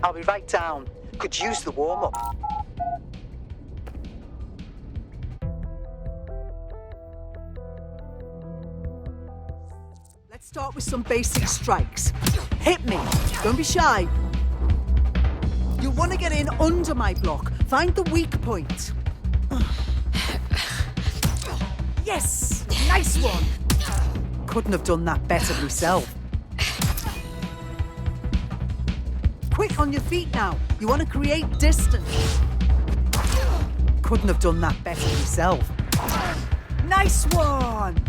I'll be right down. Could use the warm-up. Let's start with some basic strikes. Hit me. Don't be shy. You'll want to get in under my block. Find the weak point. Yes! Nice one! Couldn't have done that better myself. Quick on your feet now. You want to create distance. Couldn't have done that better myself. Nice one!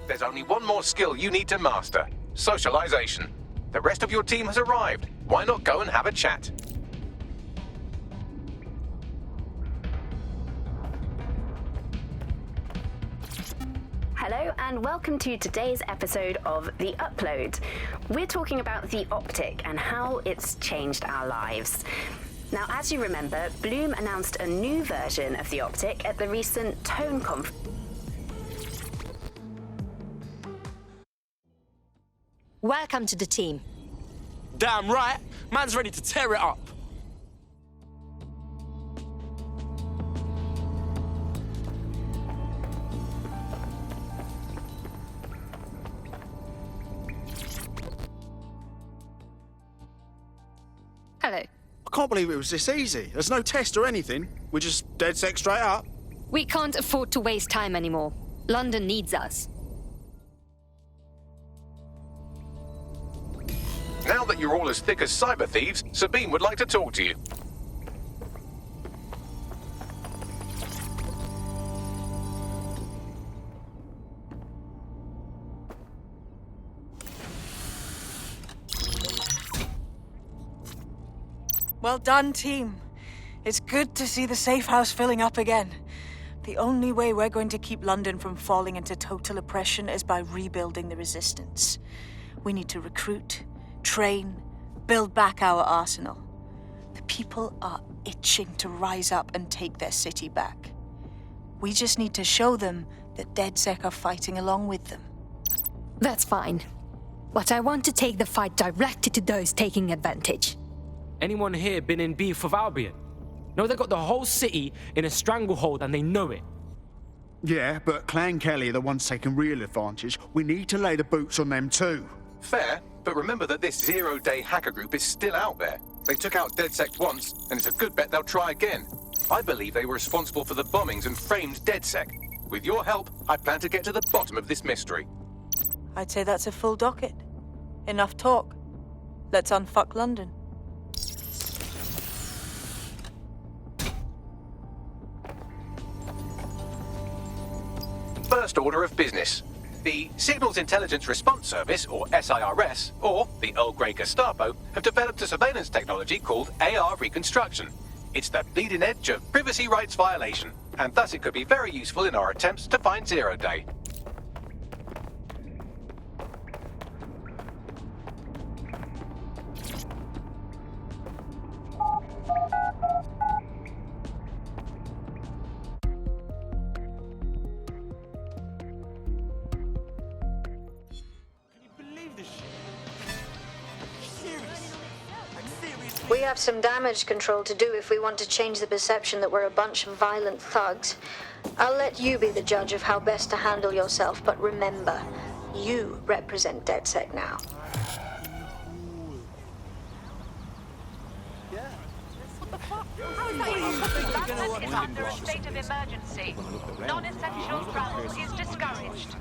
There's only one more skill you need to master: socialization. The rest of your team has arrived. Why not go and have a chat? Hello and welcome to today's episode of The Upload. We're talking about the Optic and how it's changed our lives. Now, as you remember, Bloom announced a new version of the Optic at the recent Tone Conference. Welcome to the team. Damn right, man's ready to tear it up. Hello. I can't believe it was this easy. There's no test or anything. We're just dead set straight up. We can't afford to waste time anymore. London needs us. Now that you're all as thick as cyber thieves, Sabine would like to talk to you. Well done, team. It's good to see the safe house filling up again. The only way we're going to keep London from falling into total oppression is by rebuilding the resistance. We need to recruit, train, build back our arsenal. The people are itching to rise up and take their city back. We just need to show them that DedSec are fighting along with them. That's fine. But I want to take the fight directly to those taking advantage. Anyone here been in beef with Albion? No, they got the whole city in a stranglehold and they know it. Yeah, but Clan Kelly are the ones taking real advantage. We need to lay the boots on them too. Fair, but remember that this zero-day hacker group is still out there. They took out DedSec once, and it's a good bet they'll try again. I believe they were responsible for the bombings and framed DedSec. With your help, I plan to get to the bottom of this mystery. I'd say that's a full docket. Enough talk. Let's unfuck London. First order of business. The Signals Intelligence Response Service, or SIRS, or the Earl Grey Gestapo, have developed a surveillance technology called AR Reconstruction. It's the bleeding edge of privacy rights violation, and thus it could be very useful in our attempts to find Zero Day. We have some damage control to do if we want to change the perception that we're a bunch of violent thugs. I'll let you be the judge of how best to handle yourself, but remember, you represent DedSec now. London is under a state of emergency. Non-essential travel is discouraged.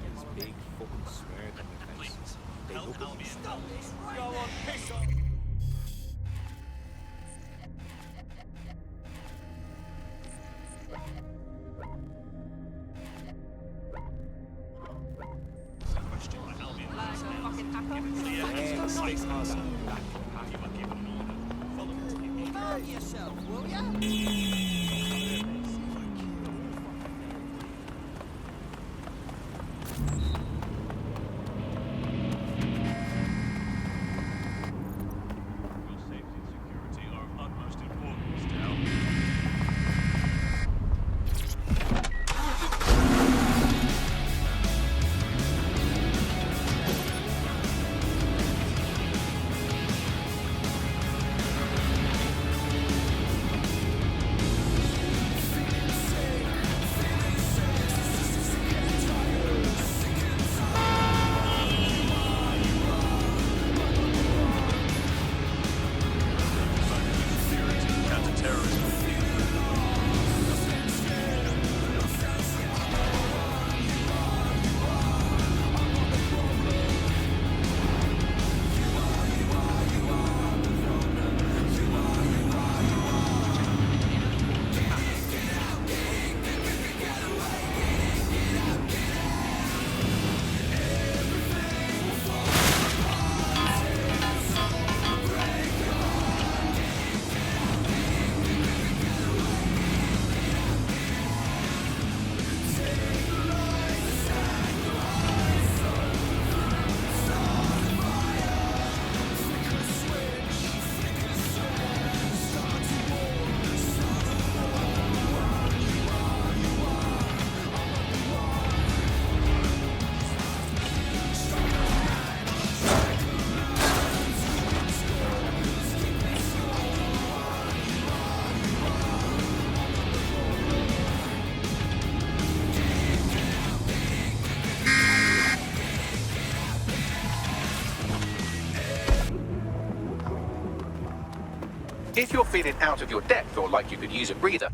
If you're feeling out of your depth or like you could use a breather,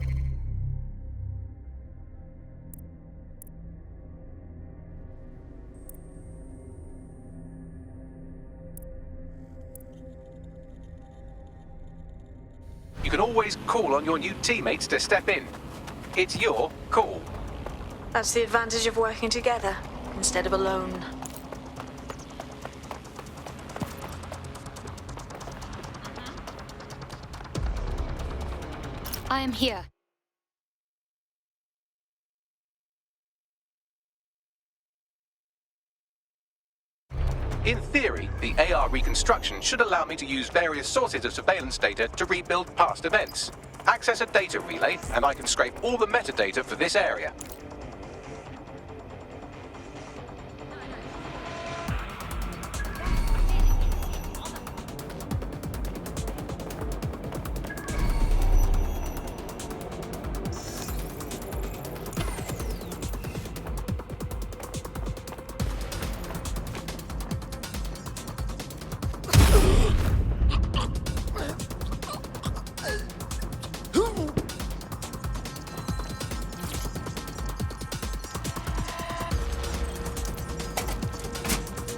you can always call on your new teammates to step in. It's your call. That's the advantage of working together instead of alone. I am here. In theory, the AR reconstruction should allow me to use various sources of surveillance data to rebuild past events. Access a data relay, and I can scrape all the metadata for this area.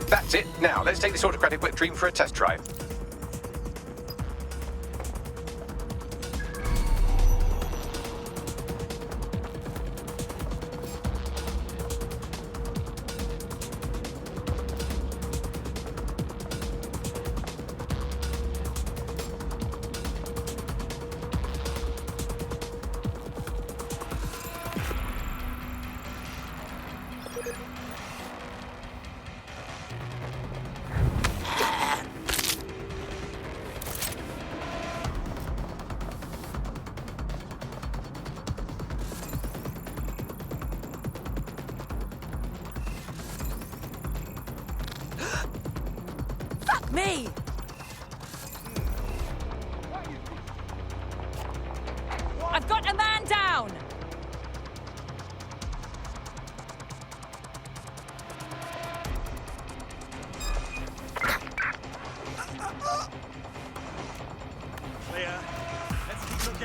That's it. Now, let's take this autocratic wet dream for a test drive. Me! I've got a man down! Clear. Let's keep looking.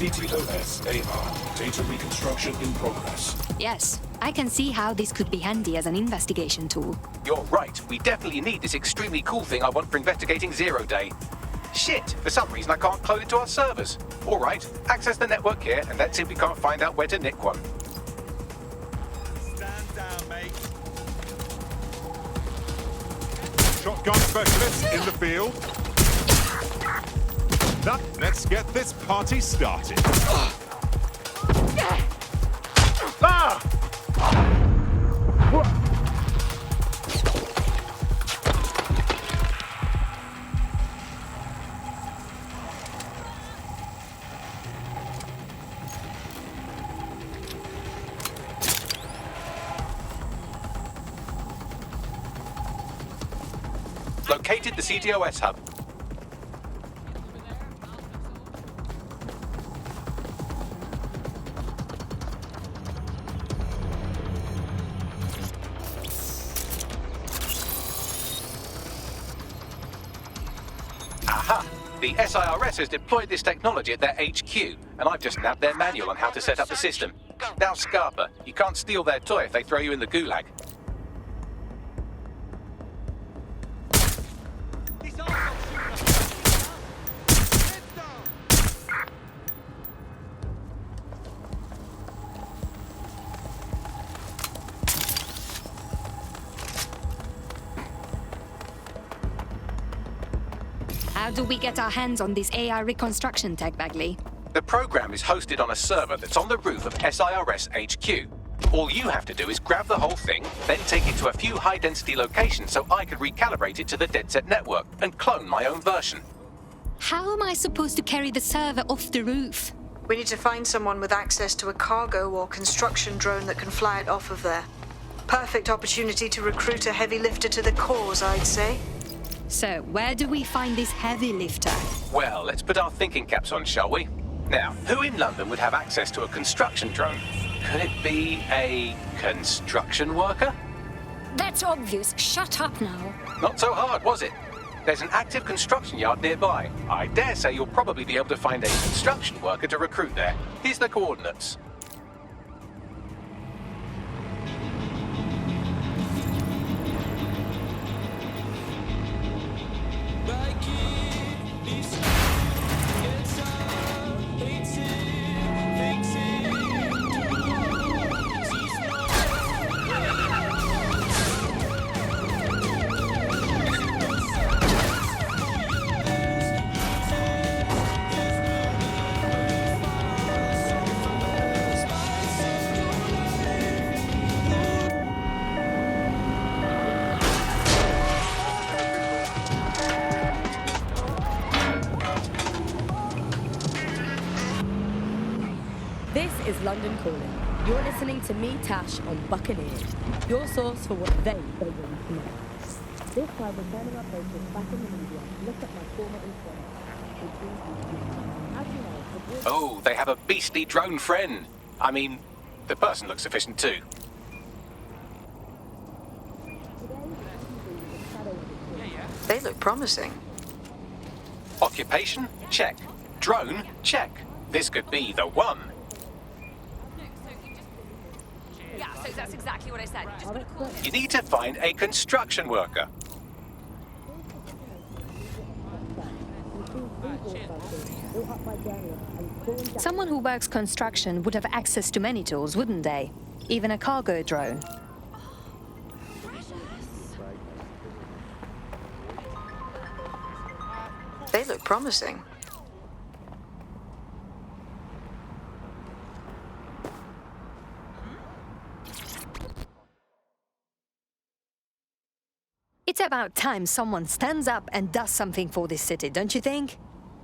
CTOS AR. Data reconstruction in progress. Yes, I can see how this could be handy as an investigation tool. You're right. We definitely need this extremely cool thing I want for investigating Zero Day. Shit! For some reason I can't clone it to our servers. All right, access the network here, and let's see if we can't find out where to nick one. Stand down, mate. Shotgun specialist in the field. Now, let's get this party started. Located the CTOS hub. Aha! The SIRS has deployed this technology at their HQ, and I've just nabbed their manual on how to set up the system. Now, Scarpa, you can't steal their toy if they throw you in the gulag. How do we get our hands on this AI reconstruction tech, Bagley? The program is hosted on a server that's on the roof of SIRS HQ. All you have to do is grab the whole thing, then take it to a few high-density locations so I can recalibrate it to the DedSet network and clone my own version. How am I supposed to carry the server off the roof? We need to find someone with access to a cargo or construction drone that can fly it off of there. Perfect opportunity to recruit a heavy lifter to the cause, I'd say. So, where do we find this heavy lifter? Well, let's put our thinking caps on, shall we? Now, who in London would have access to a construction drone? Could it be a construction worker? That's obvious. Shut up now. Not so hard, was it? There's an active construction yard nearby. I dare say you'll probably be able to find a construction worker to recruit there. Here's the coordinates. This is London Calling. You're listening to me, Tash, on Buccaneer, your source for what they don't want to know. This time we're turning our focus back in the media to look at my former employer. As you know, Oh, they have a beastly drone friend. I mean, the person looks efficient too. They look promising. Occupation? Check. Drone? Check. This could be the one. Yeah, so that's exactly what I said. Just gonna call it. You need to find a construction worker. Someone who works construction would have access to many tools, wouldn't they? Even a cargo drone. They look promising. It's about time someone stands up and does something for this city, don't you think?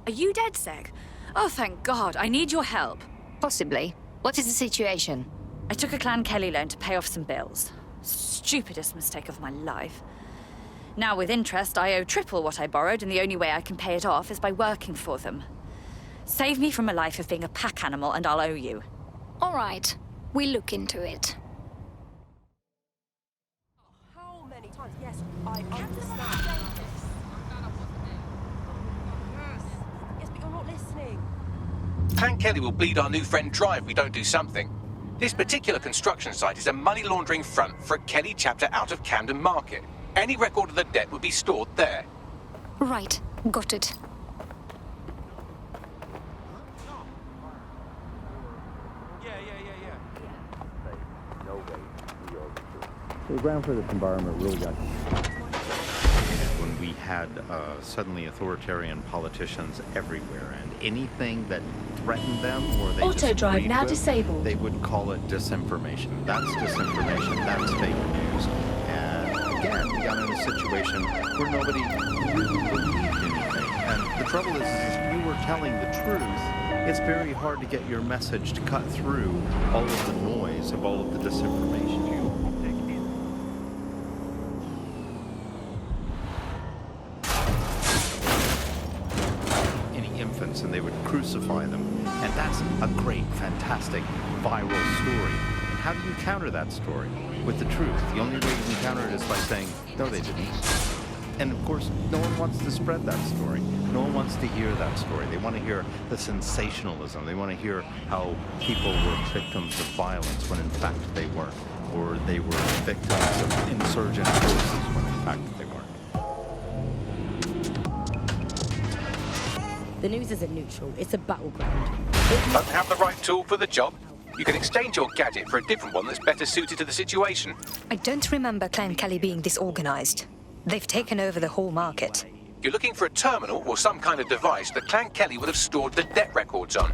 Are you dead, Seg? Oh, thank God. I need your help. Possibly. What is the situation? I took a Clan Kelly loan to pay off some bills. Stupidest mistake of my life. Now, with interest, I owe triple what I borrowed, and the only way I can pay it off is by working for them. Save me from a life of being a pack animal, and I'll owe you. All right. We'll look into it. How many times? Yes, I understand. Yes, but you're not listening. Clan Kelly will bleed our new friend dry if we don't do something. This particular construction site is a money laundering front for a Kelly chapter out of Camden Market. Any record of the debt would be stored there. Right, got it. The ground for this environment really got... When we had suddenly authoritarian politicians everywhere, and anything that threatened them or they Auto drive now with, disabled. they would call it disinformation. That's disinformation, that's fake news. And again, we got in a situation where nobody really believed anything. And the trouble is if you were telling the truth, it's very hard to get your message to cut through all of the noise of all of the disinformation you infants, and they would crucify them. And that's a great, fantastic, viral story. How do you counter that story? With the truth. The only way you can counter it is by saying, no, they didn't. And of course, no one wants to spread that story. No one wants to hear that story. They want to hear the sensationalism. They want to hear how people were victims of violence when in fact they weren't. Or they were victims of insurgent forces when in fact they weren't. The news isn't neutral, it's a battleground. Don't have the right tool for the job? You can exchange your gadget for a different one that's better suited to the situation. I don't remember Clan Kelly being disorganized. They've taken over the whole market. You're looking for a terminal or some kind of device that Clan Kelly would have stored the debt records on.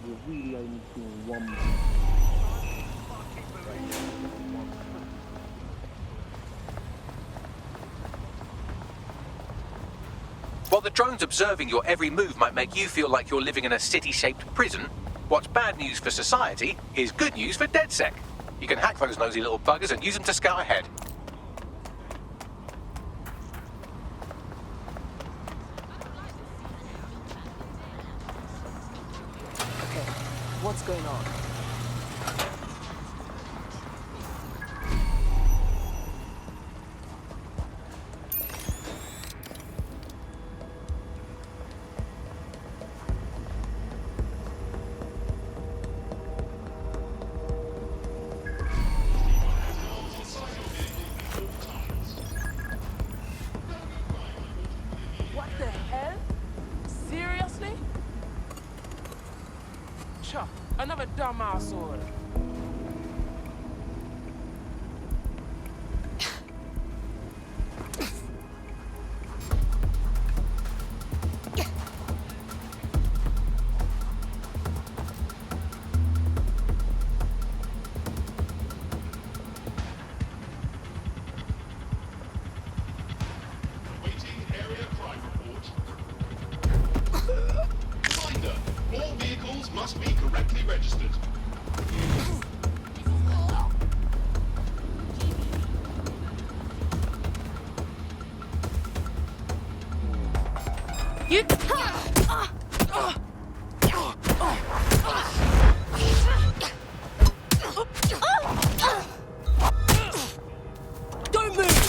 You're really only seeing one. While the drones observing your every move might make you feel like you're living in a city-shaped prison, what's bad news for society is good news for DedSec. You can hack those nosy little buggers and use them to scout ahead. What's going on? What the hell? Seriously? Chuck, another dumb asshole. All vehicles must be correctly registered. You... Don't move!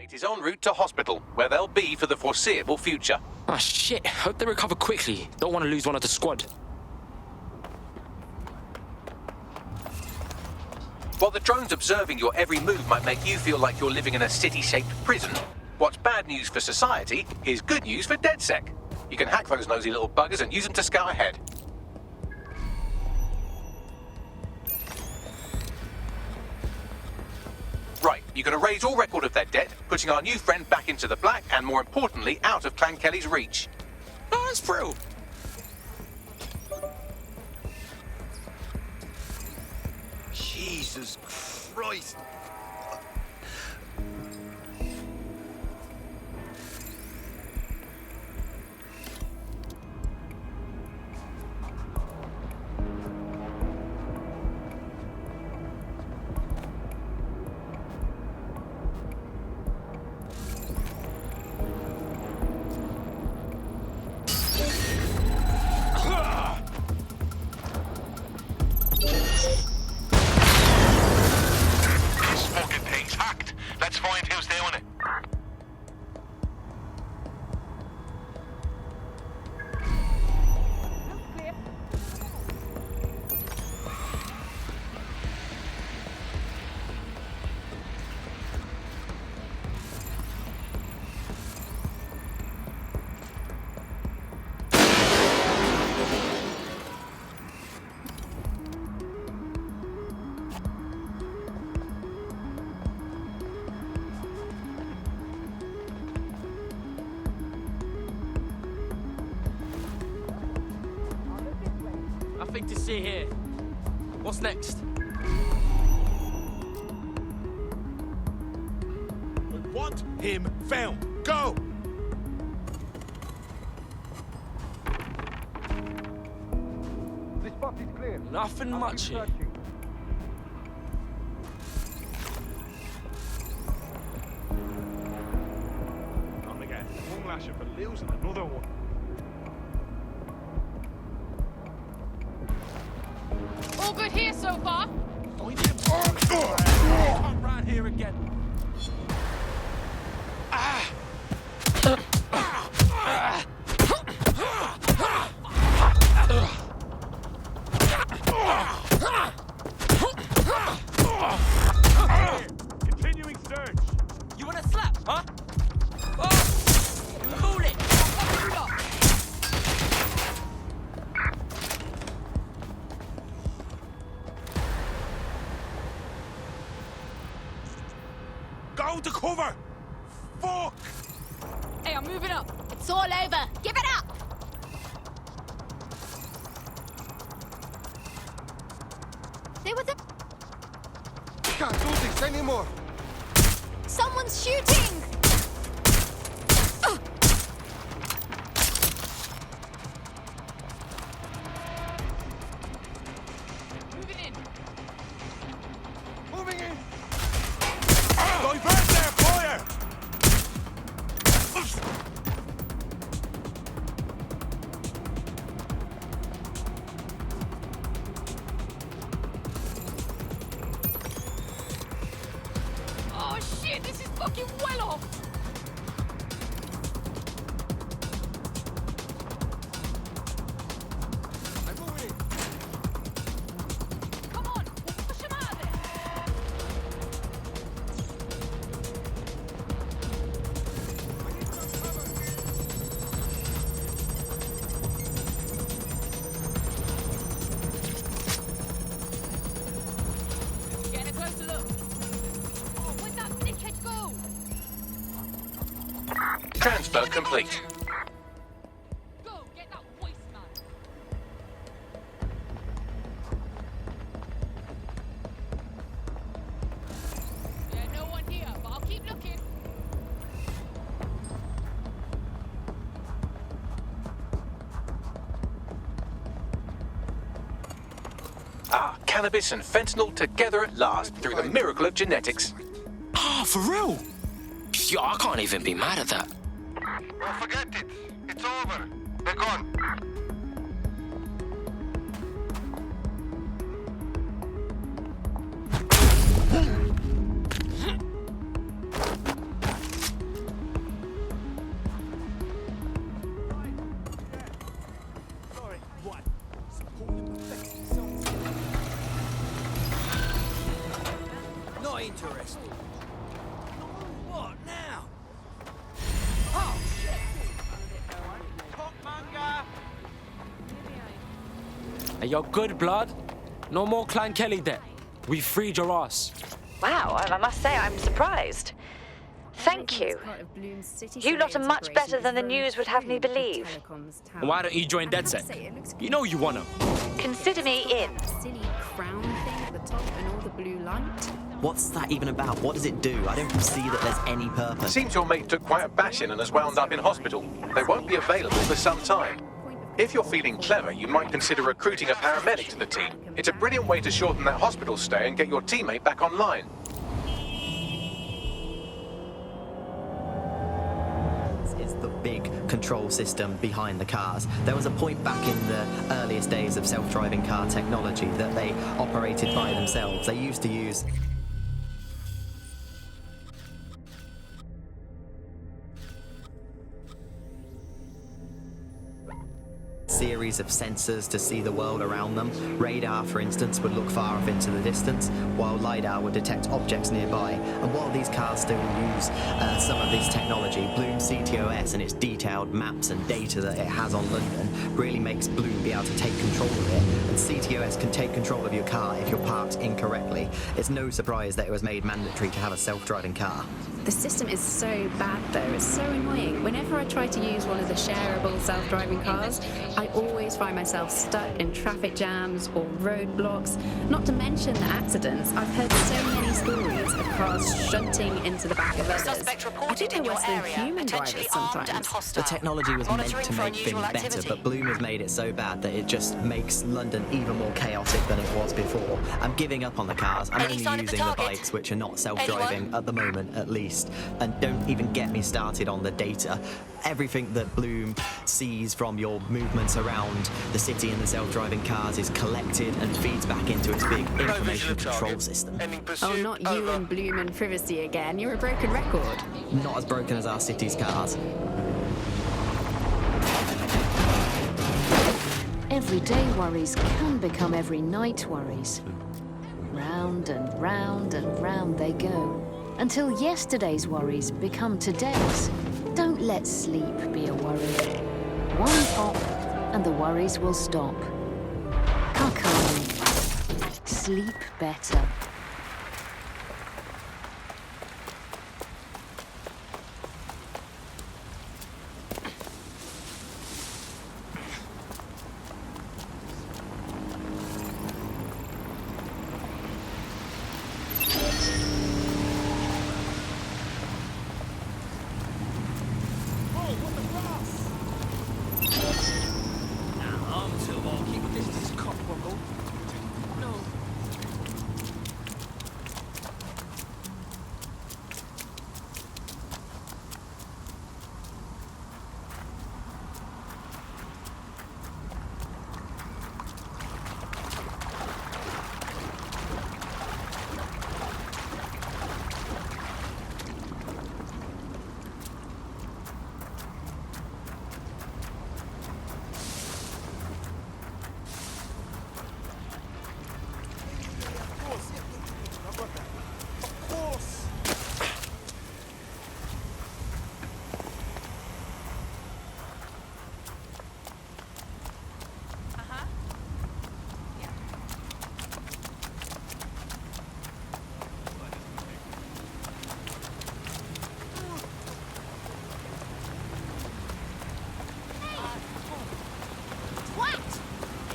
teammate is en route to hospital, where they'll be for the foreseeable future. Ah, shit. Hope they recover quickly. Don't want to lose one of the squad. While the drones observing your every move might make you feel like you're living in a city-shaped prison, what's bad news for society is good news for DedSec. You can hack those nosy little buggers and use them to scout ahead. Right, you can erase all record of their debt, putting our new friend back into the black and, more importantly, out of Clan Kelly's reach. Oh, that's thrill. Jesus Christ. Nothing to see here. What's next? We want him found. Go! This spot is clear. Nothing much here. I'm gonna get one lasher for Lils and another one. All good here so far? Find him. Come round here again. Continuing search. You want a slap, huh? Cool it. Go to cover! Fuck! Hey, I'm moving up. It's all over. Give it up! There was a... Can't do this anymore. Someone's shooting! Moving in. Moving in. Divert their fire! Oh shit, this is fucking well off! I'm moving in. Come on, we'll push him out of there! Getting a closer look. Oh, where'd that dickhead go? Transfer complete. Go, get that waste man. Yeah, no one here, but I'll keep looking. Ah, cannabis and fentanyl together at last through the miracle of genetics. Ah, for real? Yo, I can't even be mad at that. Oh, forget it. It's over. They're gone. interested. What now? Hey, you're good blood. No more Clan Kelly debt. We freed your ass. Wow, I must say I'm surprised. Thank you. You lot are much better than the news would have me believe. Why don't you join DedSec? You know you wanna. Consider me in. Silly crown thing at the top and all the blue light. What's that even about? What does it do? I don't see that there's any purpose. Seems your mate took quite a bashing and has wound up in hospital. They won't be available for some time. If you're feeling clever, you might consider recruiting a paramedic to the team. It's a brilliant way to shorten that hospital stay and get your teammate back online. Is the big control system behind the cars. There was a point back in the earliest days of self-driving car technology that they operated by themselves. They used to use series of sensors to see the world around them. Radar, for instance, would look far off into the distance, while LiDAR would detect objects nearby. And while these cars still use some of this technology, Bloom CTOS and its detailed maps and data that it has on London really makes Bloom be able to take control of it. And CTOS can take control of your car if you're parked incorrectly. It's no surprise that it was made mandatory to have a self-driving car. The system is so bad though, it's so annoying. Whenever I try to use one of the shareable self-driving cars, I always find myself stuck in traffic jams or roadblocks, not to mention the accidents. I've heard so many stories of cars shunting into the back of others. Suspect reported in your area, human potentially armed and hostile. The technology was meant to make things better, activity. but Bloom has made it so bad that it just makes London even more chaotic than it was before. I'm giving up on the cars. I'm only using the bikes, which are not self-driving at the moment, at least. And don't even get me started on the data. Everything that Bloom sees from your movements around the city and the self-driving cars is collected and feeds back into its big information control system. Oh, not you and Bloom and privacy again. You're a broken record. Not as broken as our city's cars. Everyday worries can become every night worries. Round and round and round they go, until yesterday's worries become today's. Don't let sleep be a worry. One pop, and the worries will stop. Kakami. Sleep better.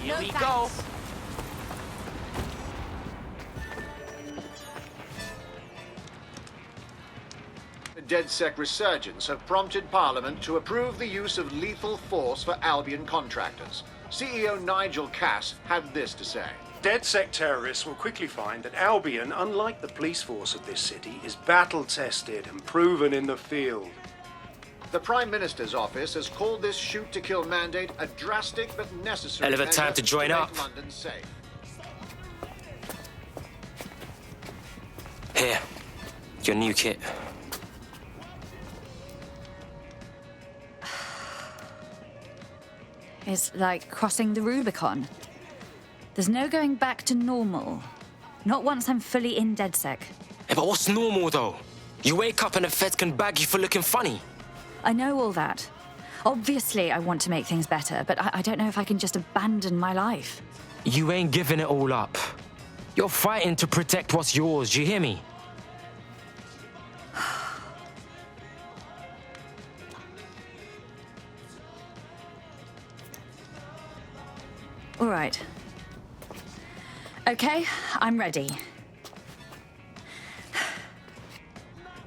Here we go. The DedSec resurgence have prompted Parliament to approve the use of lethal force for Albion contractors. CEO Nigel Cass had this to say. DedSec terrorists will quickly find that Albion, unlike the police force of this city, is battle-tested and proven in the field. The Prime Minister's office has called this shoot-to-kill mandate a drastic but necessary Hell of a time to join up. make London safe. Here, your new kit. It's like crossing the Rubicon. There's no going back to normal. Not once I'm fully in DedSec. Yeah, but what's normal, though? You wake up and the feds can bag you for looking funny. I know all that. Obviously, I want to make things better, but I don't know if I can just abandon my life. You ain't giving it all up. You're fighting to protect what's yours, do you hear me? All right. Okay, I'm ready.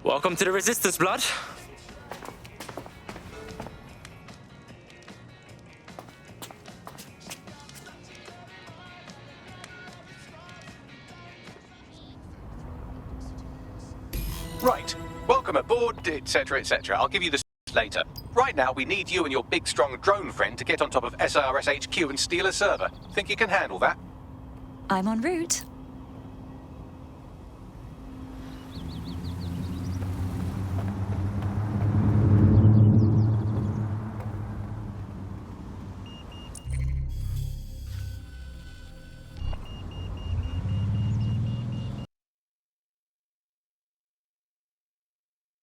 Welcome to the Resistance, blood. Right. Welcome aboard, etc., etc. I'll give you the later. Right now, we need you and your big, strong drone friend to get on top of SIRS HQ and steal a server. Think you can handle that? I'm en route.